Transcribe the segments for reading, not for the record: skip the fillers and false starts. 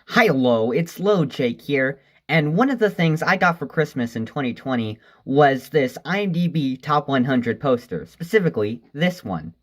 Hi-lo, it's Jake here, and one of the things I got for Christmas in 2020 was this IMDB Top 100 poster, specifically this one.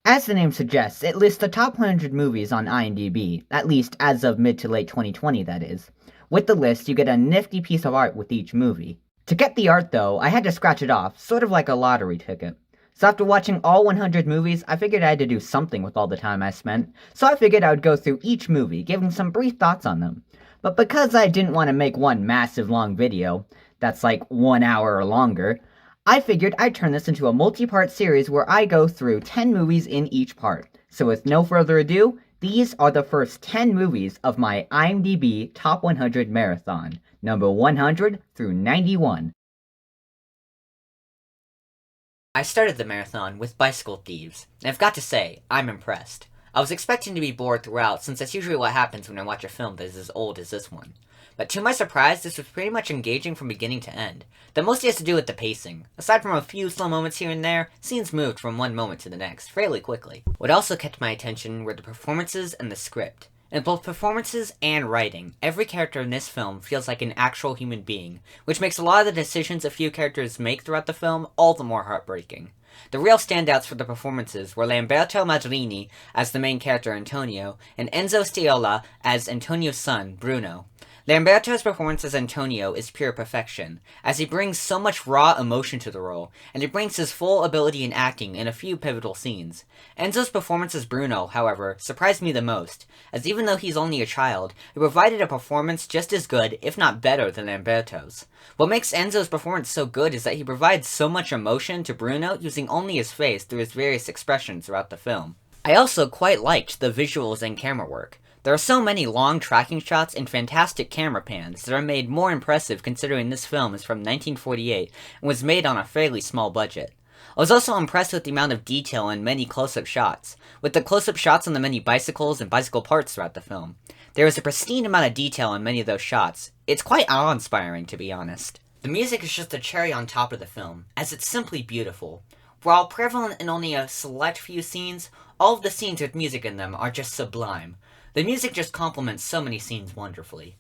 As the name suggests, it lists the top 100 movies on IMDb, at least as of mid to late 2020 that is. With the list, you get a nifty piece of art with each movie. To get the art though, I had to scratch it off, sort of like a lottery ticket. So after watching all 100 movies, I figured I had to do something with all the time I spent, so I figured I would go through each movie, giving some brief thoughts on them. But because I didn't want to make one massive long video, that's like 1 hour or longer, I figured I'd turn this into a multi-part series where I go through 10 movies in each part. So with no further ado, these are the first 10 movies of my IMDb Top 100 Marathon, number 100 through 91. I started the marathon with Bicycle Thieves, and I've got to say, I'm impressed. I was expecting to be bored throughout, since that's usually what happens when I watch a film that is as old as this one. But to my surprise, this was pretty much engaging from beginning to end. That mostly has to do with the pacing. Aside from a few slow moments here and there, scenes moved from one moment to the next fairly quickly. What also kept my attention were the performances and the script. In both performances and writing, every character in this film feels like an actual human being, which makes a lot of the decisions a few characters make throughout the film all the more heartbreaking. The real standouts for the performances were Lamberto Madrini as the main character Antonio, and Enzo Stiola as Antonio's son, Bruno. Lamberto's performance as Antonio is pure perfection, as he brings so much raw emotion to the role, and he brings his full ability in acting in a few pivotal scenes. Enzo's performance as Bruno, however, surprised me the most, as even though he's only a child, he provided a performance just as good, if not better, than Lamberto's. What makes Enzo's performance so good is that he provides so much emotion to Bruno using only his face through his various expressions throughout the film. I also quite liked the visuals and camera work. There are so many long tracking shots and fantastic camera pans that are made more impressive considering this film is from 1948 and was made on a fairly small budget. I was also impressed with the amount of detail in many close-up shots, with the close-up shots on the many bicycles and bicycle parts throughout the film. There is a pristine amount of detail in many of those shots. It's quite awe-inspiring, to be honest. The music is just the cherry on top of the film, as it's simply beautiful. While prevalent in only a select few scenes, all of the scenes with music in them are just sublime. The music just complements so many scenes wonderfully.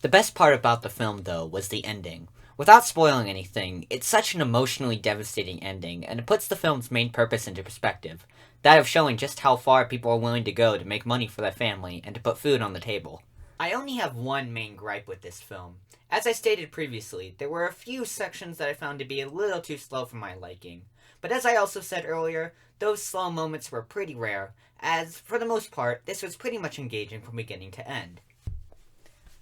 The best part about the film, though, was the ending. Without spoiling anything, it's such an emotionally devastating ending, and it puts the film's main purpose into perspective. That of showing just how far people are willing to go to make money for their family and to put food on the table. I only have one main gripe with this film. As I stated previously, there were a few sections that I found to be a little too slow for my liking. But as I also said earlier, those slow moments were pretty rare, as, for the most part, this was pretty much engaging from beginning to end.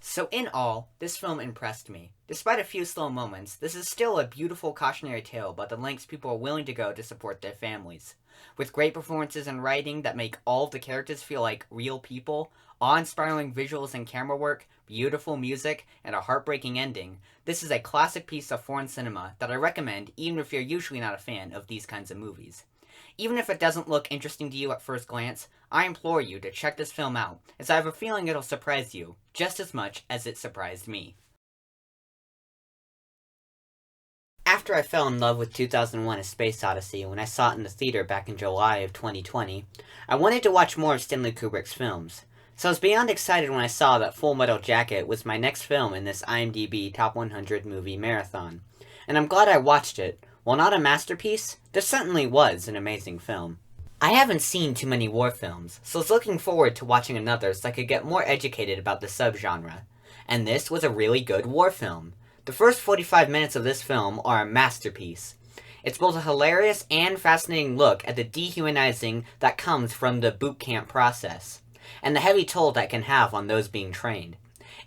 So in all, this film impressed me. Despite a few slow moments, this is still a beautiful cautionary tale about the lengths people are willing to go to support their families. With great performances and writing that make all of the characters feel like real people, awe-inspiring visuals and camera work, beautiful music, and a heartbreaking ending, this is a classic piece of foreign cinema that I recommend even if you're usually not a fan of these kinds of movies. Even if it doesn't look interesting to you at first glance, I implore you to check this film out, as I have a feeling it'll surprise you, just as much as it surprised me. After I fell in love with 2001: A Space Odyssey when I saw it in the theater back in July of 2020, I wanted to watch more of Stanley Kubrick's films. So I was beyond excited when I saw that Full Metal Jacket was my next film in this IMDb Top 100 movie marathon. And I'm glad I watched it. While not a masterpiece, this certainly was an amazing film. I haven't seen too many war films, so I was looking forward to watching another so I could get more educated about the subgenre. And this was a really good war film. The first 45 minutes of this film are a masterpiece. It's both a hilarious and fascinating look at the dehumanizing that comes from the boot camp process, and the heavy toll that can have on those being trained.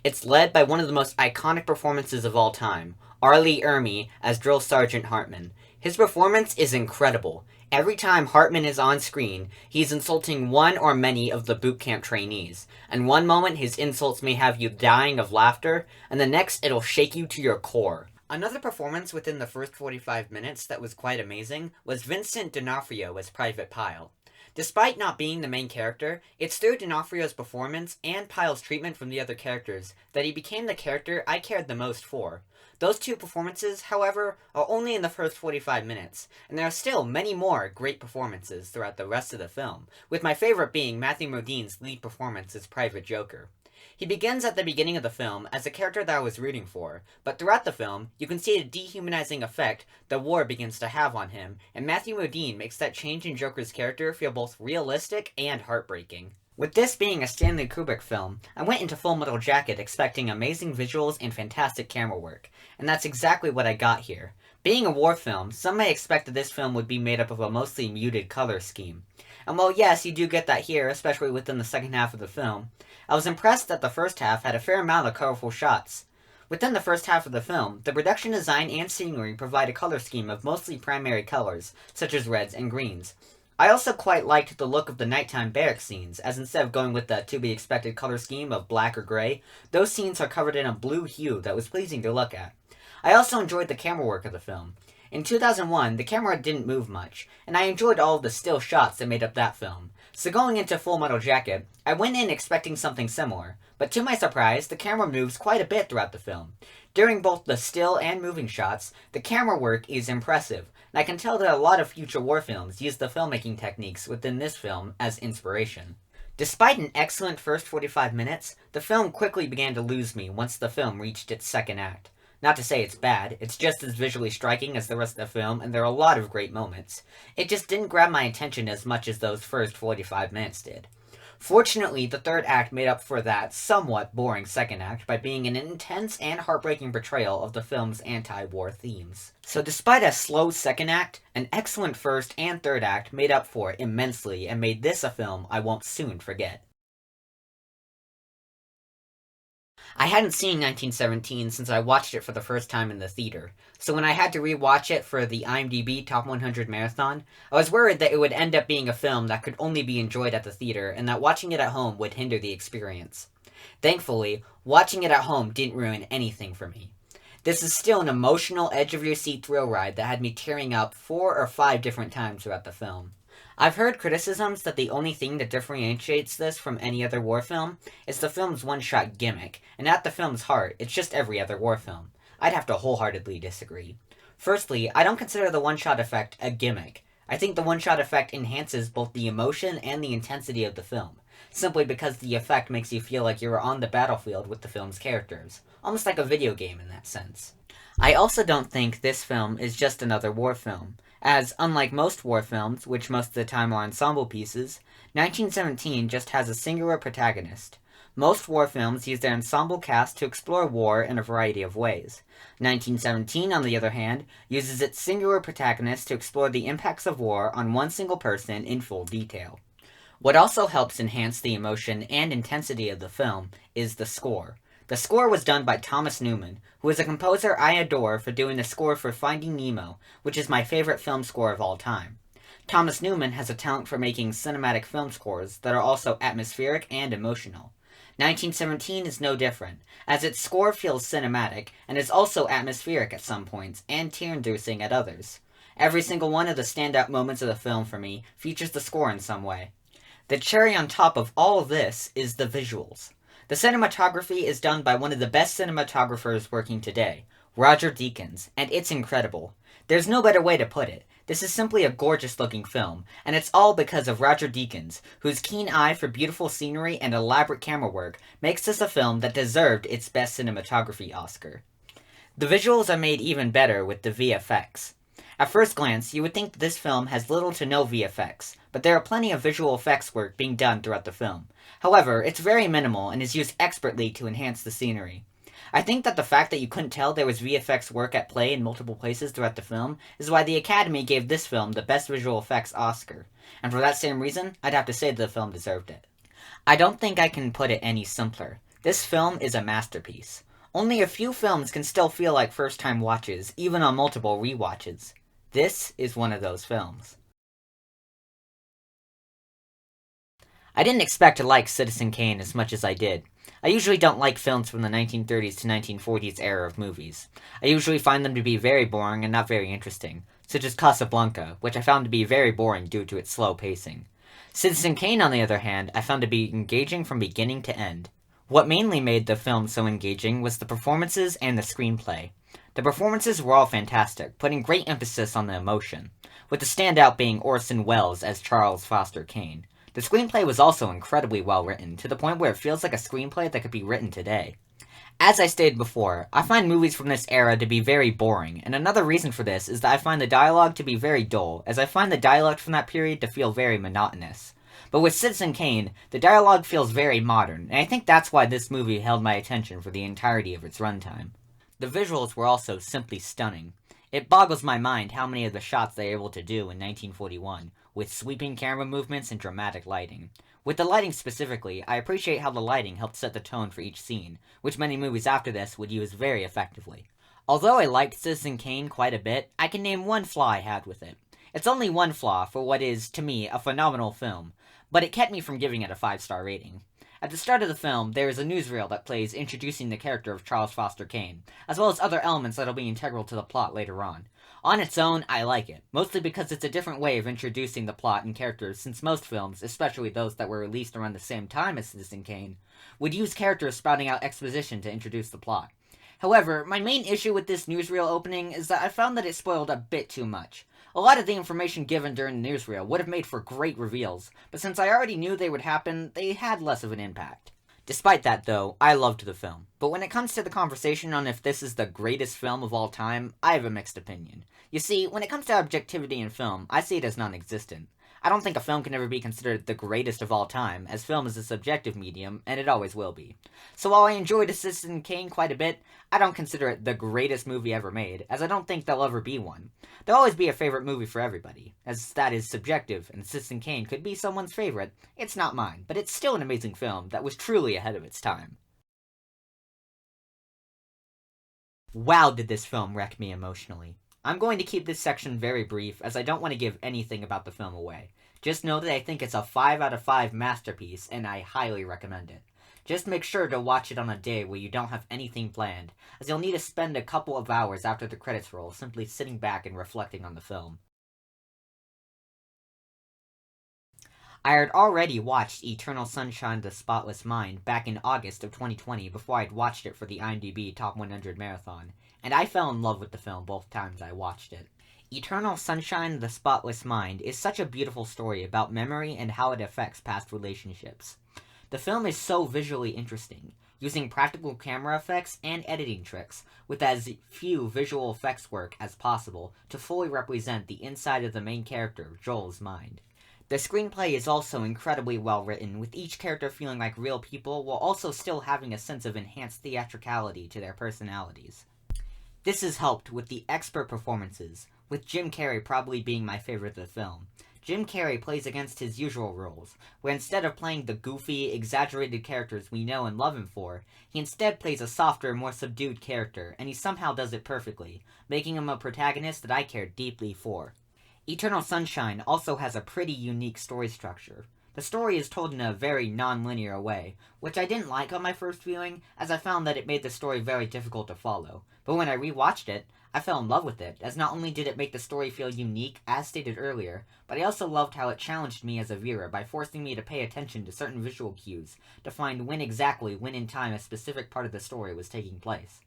It's led by one of the most iconic performances of all time, R. Lee Ermey as Drill Sergeant Hartman. His performance is incredible. Every time Hartman is on screen, he's insulting one or many of the boot camp trainees, and one moment his insults may have you dying of laughter, and the next it'll shake you to your core. Another performance within the first 45 minutes that was quite amazing was Vincent D'Onofrio as Private Pyle. Despite not being the main character, it's through D'Onofrio's performance and Pyle's treatment from the other characters that he became the character I cared the most for. Those two performances, however, are only in the first 45 minutes, and there are still many more great performances throughout the rest of the film, with my favorite being Matthew Modine's lead performance as Private Joker. He begins at the beginning of the film as a character that I was rooting for, but throughout the film, you can see the dehumanizing effect the war begins to have on him, and Matthew Modine makes that change in Joker's character feel both realistic and heartbreaking. With this being a Stanley Kubrick film, I went into Full Metal Jacket expecting amazing visuals and fantastic camera work, and that's exactly what I got here. Being a war film, some may expect that this film would be made up of a mostly muted color scheme. And while yes, you do get that here, especially within the second half of the film, I was impressed that the first half had a fair amount of colorful shots. Within the first half of the film, the production design and scenery provide a color scheme of mostly primary colors, such as reds and greens. I also quite liked the look of the nighttime barracks scenes, as instead of going with the to-be-expected color scheme of black or gray, those scenes are covered in a blue hue that was pleasing to look at. I also enjoyed the camera work of the film. In 2001, the camera didn't move much, and I enjoyed all of the still shots that made up that film. So going into Full Metal Jacket, I went in expecting something similar, but to my surprise, the camera moves quite a bit throughout the film. During both the still and moving shots, the camera work is impressive, and I can tell that a lot of future war films use the filmmaking techniques within this film as inspiration. Despite an excellent first 45 minutes, the film quickly began to lose me once the film reached its second act. Not to say it's bad, it's just as visually striking as the rest of the film, and there are a lot of great moments. It just didn't grab my attention as much as those first 45 minutes did. Fortunately, the third act made up for that somewhat boring second act by being an intense and heartbreaking portrayal of the film's anti-war themes. So despite a slow second act, an excellent first and third act made up for it immensely and made this a film I won't soon forget. I hadn't seen 1917 since I watched it for the first time in the theater, so when I had to rewatch it for the IMDB Top 100 Marathon, I was worried that it would end up being a film that could only be enjoyed at the theater and that watching it at home would hinder the experience. Thankfully, watching it at home didn't ruin anything for me. This is still an emotional edge-of-your-seat thrill ride that had me tearing up 4 or 5 different times throughout the film. I've heard criticisms that the only thing that differentiates this from any other war film is the film's one-shot gimmick, and at the film's heart, it's just every other war film. I'd have to wholeheartedly disagree. Firstly, I don't consider the one-shot effect a gimmick. I think the one-shot effect enhances both the emotion and the intensity of the film, simply because the effect makes you feel like you're on the battlefield with the film's characters, almost like a video game in that sense. I also don't think this film is just another war film, as, unlike most war films, which most of the time are ensemble pieces, 1917 just has a singular protagonist. Most war films use their ensemble cast to explore war in a variety of ways. 1917, on the other hand, uses its singular protagonist to explore the impacts of war on one single person in full detail. What also helps enhance the emotion and intensity of the film is the score. The score was done by Thomas Newman, who is a composer I adore for doing the score for Finding Nemo, which is my favorite film score of all time. Thomas Newman has a talent for making cinematic film scores that are also atmospheric and emotional. 1917 is no different, as its score feels cinematic and is also atmospheric at some points and tear-inducing at others. Every single one of the standout moments of the film for me features the score in some way. The cherry on top of all of this is the visuals. The cinematography is done by one of the best cinematographers working today, Roger Deakins, and it's incredible. There's no better way to put it. This is simply a gorgeous-looking film, and it's all because of Roger Deakins, whose keen eye for beautiful scenery and elaborate camera work makes this a film that deserved its Best Cinematography Oscar. The visuals are made even better with the VFX. At first glance, you would think that this film has little to no VFX, but there are plenty of visual effects work being done throughout the film. However, it's very minimal and is used expertly to enhance the scenery. I think that the fact that you couldn't tell there was VFX work at play in multiple places throughout the film is why the Academy gave this film the Best Visual Effects Oscar, and for that same reason, I'd have to say that the film deserved it. I don't think I can put it any simpler. This film is a masterpiece. Only a few films can still feel like first-time watches, even on multiple rewatches. This is one of those films. I didn't expect to like Citizen Kane as much as I did. I usually don't like films from the 1930s to 1940s era of movies. I usually find them to be very boring and not very interesting, such as Casablanca, which I found to be very boring due to its slow pacing. Citizen Kane, on the other hand, I found to be engaging from beginning to end. What mainly made the film so engaging was the performances and the screenplay. The performances were all fantastic, putting great emphasis on the emotion, with the standout being Orson Welles as Charles Foster Kane. The screenplay was also incredibly well written, to the point where it feels like a screenplay that could be written today. As I stated before, I find movies from this era to be very boring, and another reason for this is that I find the dialogue to be very dull, as I find the dialogue from that period to feel very monotonous. But with Citizen Kane, the dialogue feels very modern, and I think that's why this movie held my attention for the entirety of its runtime. The visuals were also simply stunning. It boggles my mind how many of the shots they were able to do in 1941, with sweeping camera movements and dramatic lighting. With the lighting specifically, I appreciate how the lighting helped set the tone for each scene, which many movies after this would use very effectively. Although I liked Citizen Kane quite a bit, I can name one flaw I had with it. It's only one flaw for what is, to me, a phenomenal film, but it kept me from giving it a 5-star rating. At the start of the film, there is a newsreel that plays introducing the character of Charles Foster Kane, as well as other elements that'll be integral to the plot later on. On its own, I like it, mostly because it's a different way of introducing the plot and characters, since most films, especially those that were released around the same time as Citizen Kane, would use characters spouting out exposition to introduce the plot. However, my main issue with this newsreel opening is that I found that it spoiled a bit too much. A lot of the information given during the newsreel would have made for great reveals, but since I already knew they would happen, they had less of an impact. Despite that, though, I loved the film. But when it comes to the conversation on if this is the greatest film of all time, I have a mixed opinion. You see, when it comes to objectivity in film, I see it as non-existent. I don't think a film can ever be considered the greatest of all time, as film is a subjective medium, and it always will be. So while I enjoyed Citizen Kane quite a bit, I don't consider it the greatest movie ever made, as I don't think there'll ever be one. There'll always be a favorite movie for everybody, as that is subjective, and Citizen Kane could be someone's favorite. It's not mine, but it's still an amazing film that was truly ahead of its time. Wow, did this film wreck me emotionally. I'm going to keep this section very brief, as I don't want to give anything about the film away. Just know that I think it's a 5 out of 5 masterpiece, and I highly recommend it. Just make sure to watch it on a day where you don't have anything planned, as you'll need to spend a couple of hours after the credits roll simply sitting back and reflecting on the film. I had already watched Eternal Sunshine of the Spotless Mind back in August of 2020 before I'd watched it for the IMDB Top 100 Marathon, and I fell in love with the film both times I watched it. Eternal Sunshine of the Spotless Mind is such a beautiful story about memory and how it affects past relationships. The film is so visually interesting, using practical camera effects and editing tricks, with as few visual effects work as possible to fully represent the inside of the main character, Joel's mind. The screenplay is also incredibly well written, with each character feeling like real people while also still having a sense of enhanced theatricality to their personalities. This is helped with the expert performances, with Jim Carrey probably being my favorite of the film. Jim Carrey plays against his usual roles, where instead of playing the goofy, exaggerated characters we know and love him for, he instead plays a softer, more subdued character, and he somehow does it perfectly, making him a protagonist that I care deeply for. Eternal Sunshine also has a pretty unique story structure. The story is told in a very non-linear way, which I didn't like on my first viewing, as I found that it made the story very difficult to follow. But when I rewatched it, I fell in love with it, as not only did it make the story feel unique, as stated earlier, but I also loved how it challenged me as a viewer by forcing me to pay attention to certain visual cues to find when in time a specific part of the story was taking place.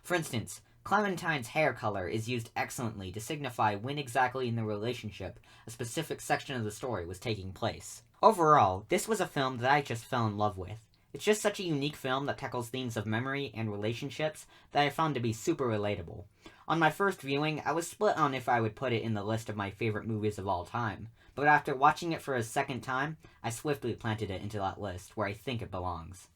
For instance, Clementine's hair color is used excellently to signify when exactly in the relationship a specific section of the story was taking place. Overall, this was a film that I just fell in love with. It's just such a unique film that tackles themes of memory and relationships that I found to be super relatable. On my first viewing, I was split on if I would put it in the list of my favorite movies of all time, but after watching it for a second time, I swiftly planted it into that list where I think it belongs.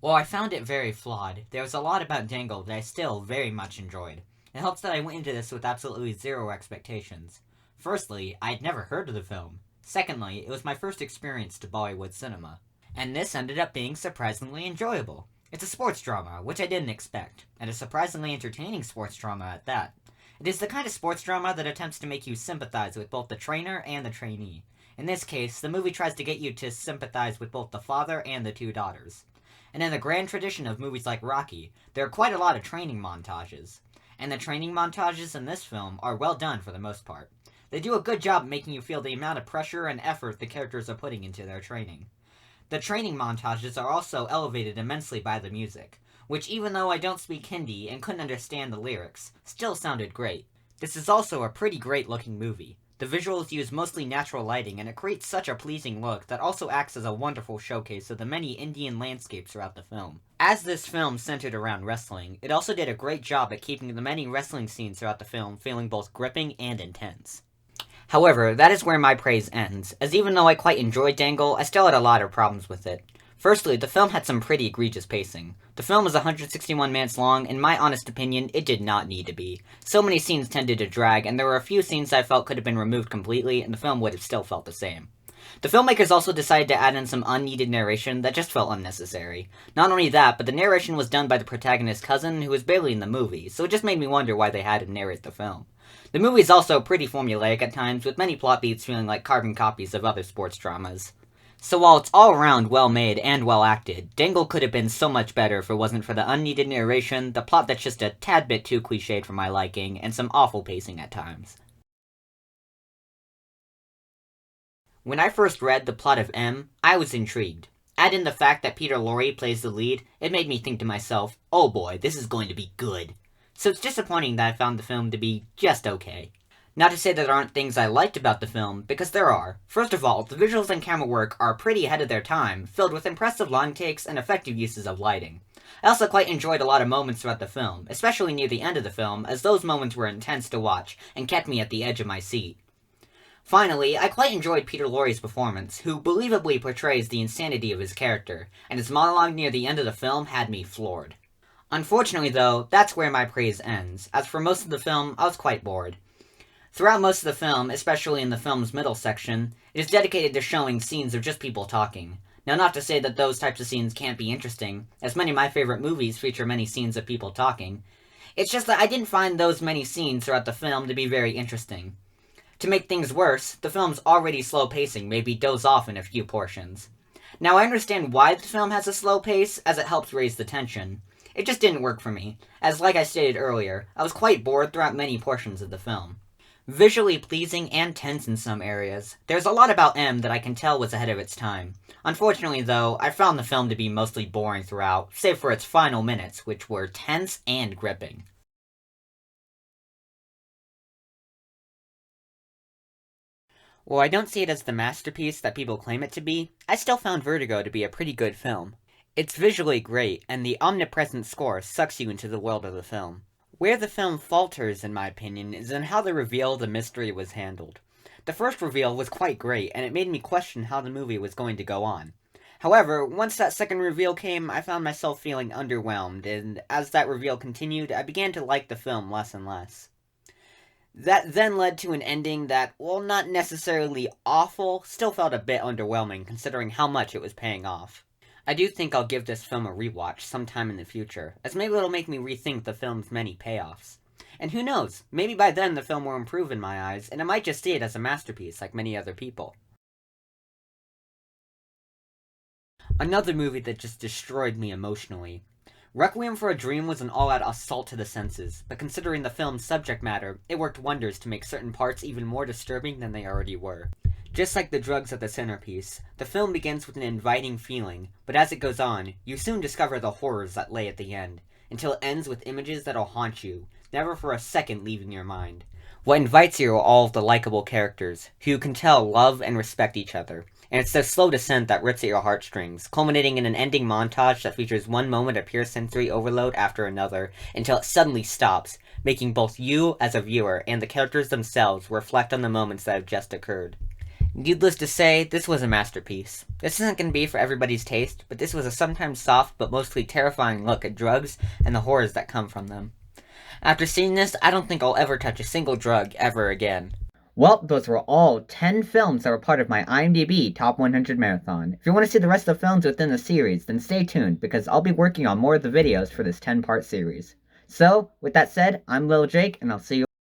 While I found it very flawed, there was a lot about Dangal that I still very much enjoyed. It helps that I went into this with absolutely zero expectations. Firstly, I had never heard of the film. Secondly, it was my first experience to Bollywood cinema. And this ended up being surprisingly enjoyable. It's a sports drama, which I didn't expect, and a surprisingly entertaining sports drama at that. It is the kind of sports drama that attempts to make you sympathize with both the trainer and the trainee. In this case, the movie tries to get you to sympathize with both the father and the two daughters. And in the grand tradition of movies like Rocky, there are quite a lot of training montages. And the training montages in this film are well done for the most part. They do a good job making you feel the amount of pressure and effort the characters are putting into their training. The training montages are also elevated immensely by the music, which even though I don't speak Hindi and couldn't understand the lyrics, still sounded great. This is also a pretty great looking movie. The visuals use mostly natural lighting, and it creates such a pleasing look that also acts as a wonderful showcase of the many Indian landscapes throughout the film. As this film centered around wrestling, it also did a great job at keeping the many wrestling scenes throughout the film feeling both gripping and intense. However, that is where my praise ends, as even though I quite enjoyed Dangal, I still had a lot of problems with it. Firstly, the film had some pretty egregious pacing. The film was 161 minutes long, and in my honest opinion, it did not need to be. So many scenes tended to drag, and there were a few scenes I felt could have been removed completely, and the film would have still felt the same. The filmmakers also decided to add in some unneeded narration that just felt unnecessary. Not only that, but the narration was done by the protagonist's cousin, who was barely in the movie, so it just made me wonder why they had him narrate the film. The movie is also pretty formulaic at times, with many plot beats feeling like carbon copies of other sports dramas. So while it's all around well made and well acted, Dangal could have been so much better if it wasn't for the unneeded narration, the plot that's just a tad bit too cliched for my liking, and some awful pacing at times. When I first read the plot of M, I was intrigued. Add in the fact that Peter Lorre plays the lead, it made me think to myself, oh boy, this is going to be good. So it's disappointing that I found the film to be just okay. Not to say that there aren't things I liked about the film, because there are. First of all, the visuals and camera work are pretty ahead of their time, filled with impressive long takes and effective uses of lighting. I also quite enjoyed a lot of moments throughout the film, especially near the end of the film, as those moments were intense to watch, and kept me at the edge of my seat. Finally, I quite enjoyed Peter Lorre's performance, who believably portrays the insanity of his character, and his monologue near the end of the film had me floored. Unfortunately though, that's where my praise ends, as for most of the film, I was quite bored. Throughout most of the film, especially in the film's middle section, it is dedicated to showing scenes of just people talking. Now, not to say that those types of scenes can't be interesting, as many of my favorite movies feature many scenes of people talking. It's just that I didn't find those many scenes throughout the film to be very interesting. To make things worse, the film's already slow pacing made me doze off in a few portions. Now, I understand why the film has a slow pace, as it helps raise the tension. It just didn't work for me, as like I stated earlier, I was quite bored throughout many portions of the film. Visually pleasing and tense in some areas, there's a lot about M that I can tell was ahead of its time. Unfortunately though, I found the film to be mostly boring throughout, save for its final minutes, which were tense and gripping. While I don't see it as the masterpiece that people claim it to be, I still found Vertigo to be a pretty good film. It's visually great, and the omnipresent score sucks you into the world of the film. Where the film falters, in my opinion, is in how the reveal of the mystery was handled. The first reveal was quite great, and it made me question how the movie was going to go on. However, once that second reveal came, I found myself feeling underwhelmed, and as that reveal continued, I began to like the film less and less. That then led to an ending that, while not necessarily awful, still felt a bit underwhelming considering how much it was paying off. I do think I'll give this film a rewatch sometime in the future, as maybe it'll make me rethink the film's many payoffs. And who knows, maybe by then the film will improve in my eyes, and I might just see it as a masterpiece like many other people. Another movie that just destroyed me emotionally. Requiem for a Dream was an all-out assault to the senses, but considering the film's subject matter, it worked wonders to make certain parts even more disturbing than they already were. Just like the drugs at the centerpiece, the film begins with an inviting feeling, but as it goes on, you soon discover the horrors that lay at the end, until it ends with images that'll haunt you, never for a second leaving your mind. What invites you are all of the likable characters, who you can tell love and respect each other, and it's the slow descent that rips at your heartstrings, culminating in an ending montage that features one moment of pure sensory overload after another, until it suddenly stops, making both you, as a viewer, and the characters themselves reflect on the moments that have just occurred. Needless to say, this was a masterpiece. This isn't going to be for everybody's taste, but this was a sometimes soft but mostly terrifying look at drugs and the horrors that come from them. After seeing this, I don't think I'll ever touch a single drug ever again. Well, those were all 10 films that were part of my IMDB Top 100 Marathon. If you want to see the rest of the films within the series, then stay tuned, because I'll be working on more of the videos for this 10-part series. So, with that said, I'm Lil Jake, and I'll see you